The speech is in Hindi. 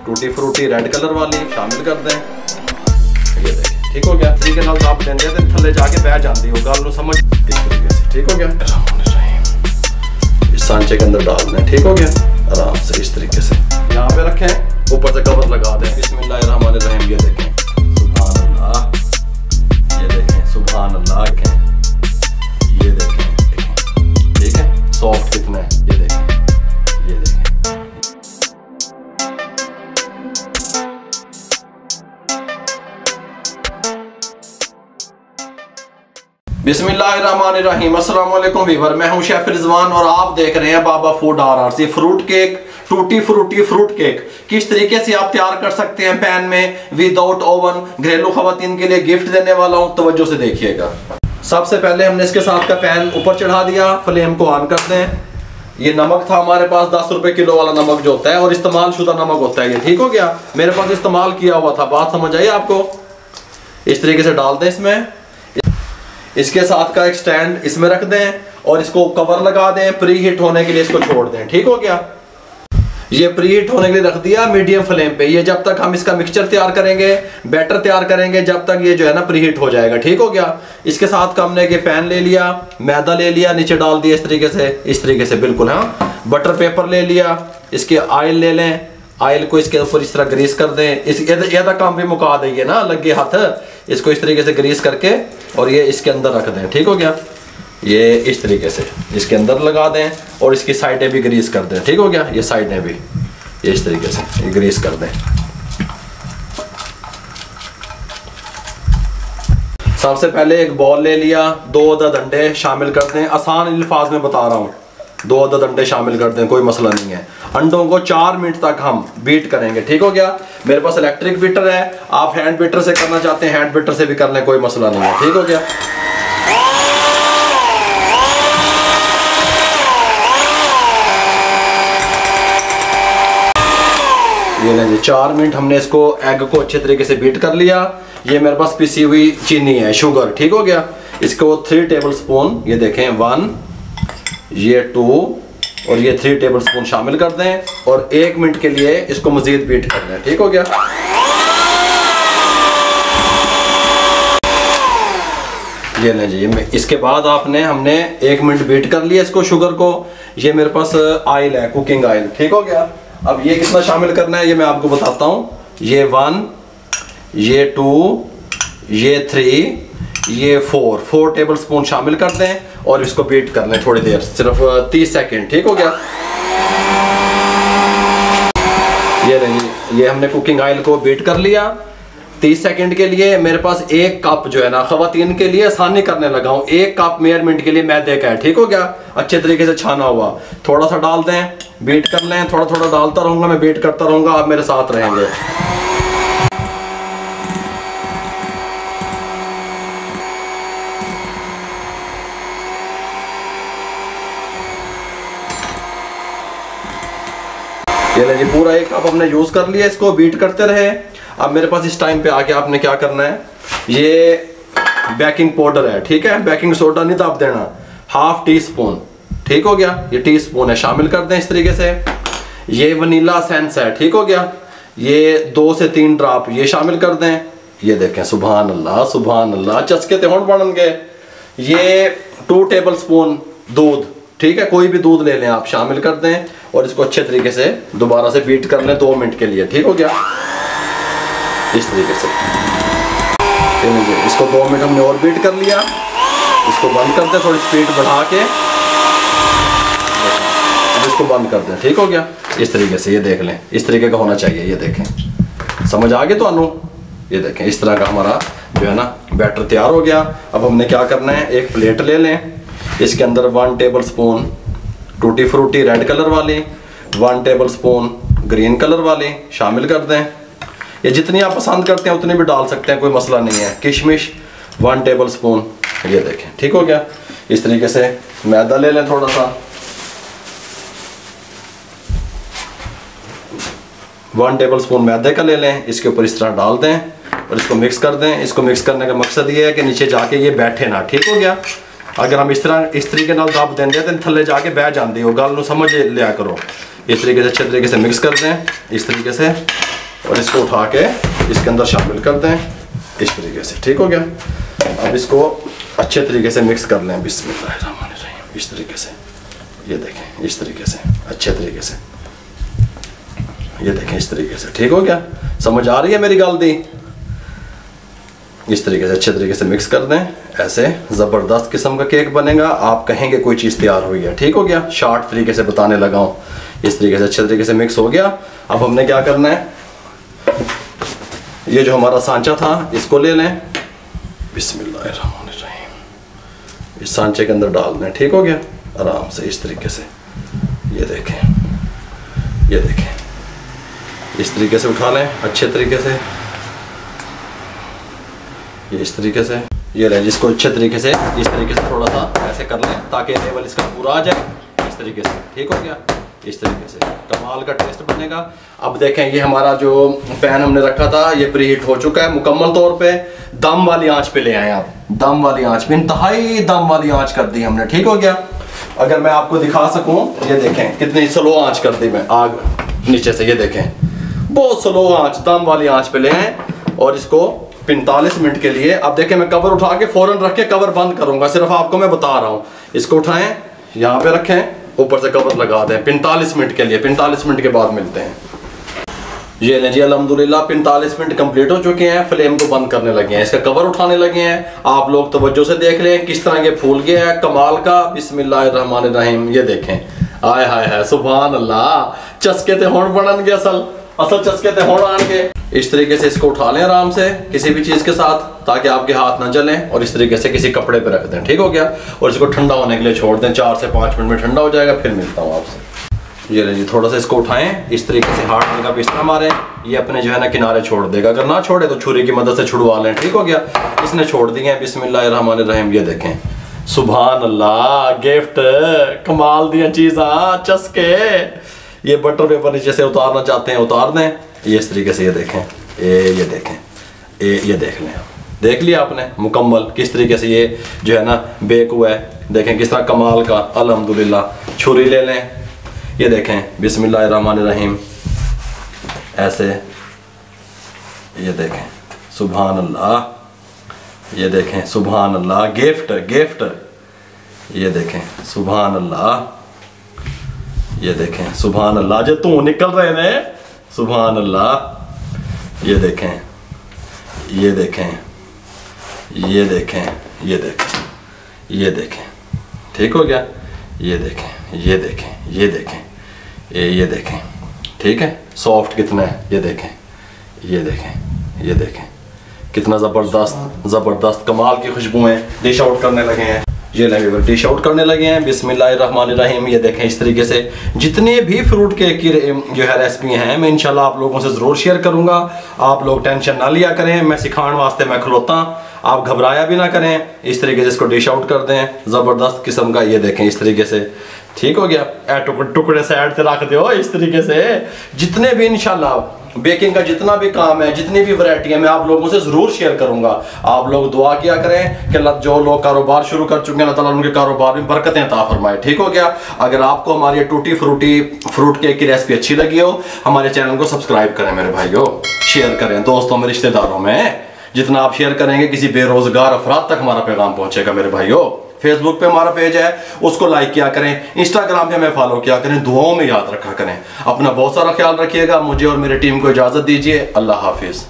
टूटी फ्रूटी रेड कलर वाली शामिल कर दें। ये देखें, ठीक हो गया। तरीके नाल दाब देंगे तो थल्ले जाके बह जाती हो, गल समझ इस तरीके से, ठीक हो गया। इस सांचे के अंदर डाल दें, ठीक हो गया। आराम से इस तरीके से यहाँ पे रखें, ऊपर से कवर लगा दें। बिस्मिल्लाहिर्रहमानिर्रहीम। ये देखें, सुभान अल्लाह, ये देखें, सुभान अल्लाह। ये देखें, ठीक है, सॉफ्ट कितना है, ये देखें, ये देखें। बिस्मिल्लाहिर्रहमानिर्रहीम। अस्सलाम वालेकुम वीवर, मैं हूं शेफ रिजवान और आप देख रहे हैं Baba food RRC। Fruit cake, tutti frutti fruit cake किस तरीके से आप तैयार कर सकते हैं पैन में विदाउट ओवन, घरेलू खवातीन के लिए गिफ्ट देने वाला हूं, तवज्जो से देखिएगा। सबसे पहले हमने इसके साथ का पैन ऊपर चढ़ा दिया, फ्लेम को ऑन कर दें। ये नमक था हमारे पास 10 रुपए किलो वाला नमक जो होता है और इस्तेमाल शुदा नमक होता है ये, ठीक हो गया। मेरे पास इस्तेमाल किया हुआ था, बात समझ आई आपको। इस तरीके से डाल दें इसमें। इसके साथ का एक स्टैंड इसमें रख दें और इसको कवर लगा दें, प्री हीट होने के लिए इसको छोड़ दें, ठीक हो गया। ये प्री हीट होने के लिए रख दिया मीडियम फ्लेम पे। ये जब तक हम इसका मिक्सचर तैयार करेंगे, बैटर तैयार करेंगे, जब तक ये जो है ना प्री हीट हो जाएगा, ठीक हो गया। इसके साथ का हमने एक पैन ले लिया, मैदा ले लिया, नीचे डाल दिया इस तरीके से बिल्कुल। हाँ, बटर पेपर ले लिया, इसके ऑयल ले लें, ऑयल को इसके ऊपर इस तरह ग्रीस कर दें। ये काम भी मुका देंगे ना, लगे हाथ, इसको इस तरीके से ग्रीस करके और ये इसके अंदर रख दें, ठीक हो गया। ये इस तरीके से इसके अंदर लगा दें और इसकी साइडें भी ग्रीस कर दें, ठीक हो गया। ये साइडें भी ये इस तरीके से ये ग्रीस कर दें। सबसे पहले एक बॉल ले लिया, 2 अदद अंडे शामिल कर दें। आसान अल्फाज में बता रहा हूँ, 2 अदद अंडे शामिल कर दें, कोई मसला नहीं है। अंडों को 4 मिनट तक हम बीट करेंगे, ठीक हो गया। मेरे पास इलेक्ट्रिक बीटर है, आप हैंड बीटर से करना चाहते हैं हैंड बीटर से भी कर लें, कोई मसला नहीं है, ठीक हो गया। ये लेंगे 4 मिनट हमने इसको एग को अच्छे तरीके से बीट कर लिया। ये मेरे पास पिसी हुई चीनी है, शुगर, ठीक हो गया। इसको 3 टेबल स्पून, ये देखें 1, ये 2 और ये 3 टेबल स्पून शामिल कर दें और 1 मिनट के लिए इसको मजीद बीट कर दें, ठीक हो गया। ये लें जी, इसके बाद हमने 1 मिनट बीट कर लिया इसको, शुगर को। ये मेरे पास ऑयल है, कुकिंग ऑयल, ठीक हो गया। अब ये कितना शामिल करना है ये मैं आपको बताता हूँ। ये 1, ये 2, ये 3, ये 4 टेबल स्पून शामिल कर दें और इसको बीट कर लें थोड़ी देर, सिर्फ 30 सेकेंड, ठीक हो गया। ये नहीं, ये हमने कुकिंग ऑयल को बीट कर लिया 30 सेकंड के लिए। मेरे पास 1 कप जो है ना, खवातीन के लिए आसानी करने लगा हूँ, 1 कप मेजरमेंट के लिए मैदे का है, ठीक हो गया। अच्छे तरीके से छाना हुआ, थोड़ा सा डाल दें, बीट कर लें। थोड़ा थोड़ा डालता रहूँगा मैं, बीट करता रहूँगा, आप मेरे साथ रहेंगे। ये ले जी, पूरा 1 कप हमने यूज कर लिया, इसको बीट करते रहे। अब मेरे पास इस टाइम पे आके आपने क्या करना है, ये बेकिंग पाउडर है, ठीक है, बेकिंग सोडा नहीं दाब देना, 1/2 टीस्पून, ठीक हो गया। ये टीस्पून है, शामिल कर दें इस तरीके से। ये वनीला एसेंस है, ठीक हो गया। ये 2 से 3 ड्रॉप ये शामिल कर दें। ये देखें, सुभान अल्लाह, सुभान अल्लाह, चस्के ते होण बन गए। ये 2 टेबल स्पून दूध, ठीक है, कोई भी दूध ले लें आप, शामिल कर दें और इसको अच्छे तरीके से दोबारा से बीट कर लें 2 मिनट के लिए, ठीक हो गया। इस तरीके से इसको 2 मिनट हमने और बीट कर लिया। इसको बंद कर दें, थोड़ी स्पीड बढ़ा के इसको बंद कर दें, ठीक हो गया। इस तरीके से ये देख लें, इस तरीके का होना चाहिए। ये देखें, समझ आ गया तो ये देखें, इस तरह का हमारा जो है ना बैटर तैयार हो गया। अब हमने क्या करना है, एक प्लेट ले लें, इसके अंदर 1 table spoon tutti frutti red colour वाली, 1 टेबल स्पून ग्रीन कलर वाली शामिल कर दें। ये जितनी आप पसंद करते हैं उतनी भी डाल सकते हैं, कोई मसला नहीं है। किशमिश 1 टेबल स्पून, ये देखें, ठीक हो गया। इस तरीके से मैदा ले लें, थोड़ा सा 1 टेबल स्पून मैदे का ले लें, इसके ऊपर इस तरह डाल दें और इसको मिक्स कर दें। इसको मिक्स करने का मकसद ये है कि नीचे जाके ये बैठे ना, ठीक हो गया। अगर हम इस तरीके नाल दाब देंगे तो थल्ले जाके बह जाते हो, गल समझ लिया करो। इस तरीके से अच्छे तरीके से मिक्स कर दें इस तरीके से, और इसको उठा के इसके अंदर शामिल कर दें इस तरीके से। ठीक हो गया। अब इसको अच्छे तरीके से मिक्स कर लें बिस्मिल्लाहिर्रहमानिर्रहीम इस तरीके से। ये देखें इस तरीके से अच्छे तरीके से, ये देखें इस तरीके से। ठीक हो गया। समझ आ रही है मेरी गल दी? इस तरीके से अच्छे तरीके से मिक्स कर दें, ऐसे ज़बरदस्त किस्म का केक बनेगा। आप कहेंगे कोई चीज़ तैयार हुई है। ठीक हो गया। शॉर्ट तरीके से बताने लगा हूँ। इस तरीके से अच्छे तरीके से मिक्स हो गया। अब हमने क्या करना है, ये जो हमारा सांचा था इसको ले लें बिस्मिल्लाहिर्रहमानिर्रहीम, इस सांचे के अंदर डाल दें। ठीक हो गया। आराम से इस तरीके से, ये देखें, ये देखें, इस तरीके से उठा लें अच्छे तरीके से, ये इस तरीके से। ये रहे जिसको अच्छे तरीके से इस तरीके से थोड़ा सा ऐसे कर लें ताकि लेवल इसका पूरा आ जाए इस तरीके से। ठीक हो गया। इस तरीके से कमाल का टेस्ट बनेगा। अब देखें ये हमारा जो पैन हमने रखा था ये प्रीहीट हो चुका है मुकम्मल तौर पे। दम वाली आंच पे ले आए आप, दम वाली आंच पे, इंतहाई दम वाली आंच कर दी हमने। ठीक हो गया। अगर मैं आपको दिखा सकूं, ये देखें कितनी स्लो आंच कर दी मैं आग नीचे से, ये देखें बहुत स्लो आंच, दम वाली आंच पे ले आए और इसको 45 मिनट के लिए। अब देखें मैं कवर उठा के फौरन रख के कवर बंद करूंगा, सिर्फ आपको मैं बता रहा हूं। इसको उठाएं, यहाँ पे रखें, ऊपर से कवर लगा दें 45 मिनट के लिए। 45 मिनट के बाद मिलते हैं। ये ले जी अल्हम्दुलिल्लाह 45 मिनट कंप्लीट हो चुके हैं। फ्लेम को बंद करने लगे हैं, इसका कवर उठाने लगे हैं। आप लोग तवज्जो से देख लें किस तरह ये फूल गया है कमाल का। बिस्मिल्लाहिर्रहमानिर्रहीम। ये देखें, आय हाय हाय सुभान अल्लाह, चस्के ते होड़ बनन गया असल चस्के ते होड़ आन के। इस तरीके से इसको उठा लें आराम से किसी भी चीज़ के साथ ताकि आपके हाथ ना जलें, और इस तरीके से किसी कपड़े पे रख दें। ठीक हो गया। और इसको ठंडा होने के लिए छोड़ दें, 4 से 5 मिनट में ठंडा हो जाएगा। फिर मिलता हूँ आपसे। ये जी थोड़ा सा इसको उठाएं, इस तरीके से हार्ड जगह पे इस तरह मारें, ये अपने जो है ना किनारे छोड़ देगा। अगर ना छोड़े तो छुरी की मदद से छुड़वा लें। ठीक हो गया। इसने छोड़ दिए हैं। बिस्मिल्लाहिर्रहमानिर्रहीम। ये देखें सुभान अल्लाह, गिफ्ट कमाल दिया चीज़ां चस्के। ये बटर पेपर नीचे से उतारना चाहते हैं उतार दें, ये इस तरीके से। ये देखें, ये देखें, ये देख लें, देख लिया आपने मुकम्मल किस तरीके से ये जो है ना बेक हुआ है। देखें किस तरह कमाल का अल्हम्दुलिल्लाह। छुरी ले लें, ये देखें बिस्मिल्लाहिर्रहमानिर्रहीम ऐसे, ये देखें सुभान अल्लाह, ये देखें सुभान अल्लाह। गिफ्ट गिफ्ट, ये देखें सुभान अल्लाह, ये देखें सुभान अल्लाह। जो तू निकल रहे ने सुभान अल्लाह। ये देखें, ये देखें, ये देखें, ये देखें, ये देखें। ठीक हो गया। ये देखें, ये देखें, ये देखें, ये देखें। ठीक है। सॉफ्ट कितना है ये देखें, ये देखें, ये देखें कितना ज़बरदस्त ज़बरदस्त कमाल की खुशबुएं डिश आउट करने लगे हैं। ये लगे डिश आउट करने लगे हैं। बिस्मिल्लाहिर्रहमानिर्रहीम। ये देखें इस तरीके से जितने भी फ्रूट केक की जो है रेसिपी हैं मैं इंशाल्लाह आप लोगों से ज़रूर शेयर करूंगा। आप लोग टेंशन ना लिया करें, मैं सिखाने वास्ते मैं खलोता, आप घबराया भी ना करें। इस तरीके से इसको डिश आउट कर दें ज़बरदस्त किस्म का। ये देखें इस तरीके से। ठीक हो गया। टुकड़े साइड से रख दो इस तरीके से। जितने भी इंशाल्लाह बेकिंग का जितना भी काम है, जितनी भी वैरायटी है, मैं आप लोगों से ज़रूर शेयर करूंगा। आप लोग दुआ किया करें कि जो लोग कारोबार शुरू कर चुके हैं अल्लाह ताला उनके कारोबार में बरकतें अता फरमाए। ठीक हो गया। अगर आपको हमारी टूटी फ्रूटी फ्रूट केक की रेसिपी अच्छी लगी हो, हमारे चैनल को सब्सक्राइब करें मेरे भाइयों, शेयर करें दोस्तों में रिश्तेदारों में। जितना आप शेयर करेंगे किसी बेरोजगार अफराद तक हमारा पैगाम पहुंचेगा मेरे भाइयों। फेसबुक पे हमारा पेज है, उसको लाइक किया करें, इंस्टाग्राम पे हमें फॉलो किया करें, दुआओं में याद रखा करें। अपना बहुत सारा ख्याल रखिएगा। मुझे और मेरी टीम को इजाज़त दीजिए। अल्लाह हाफिज़।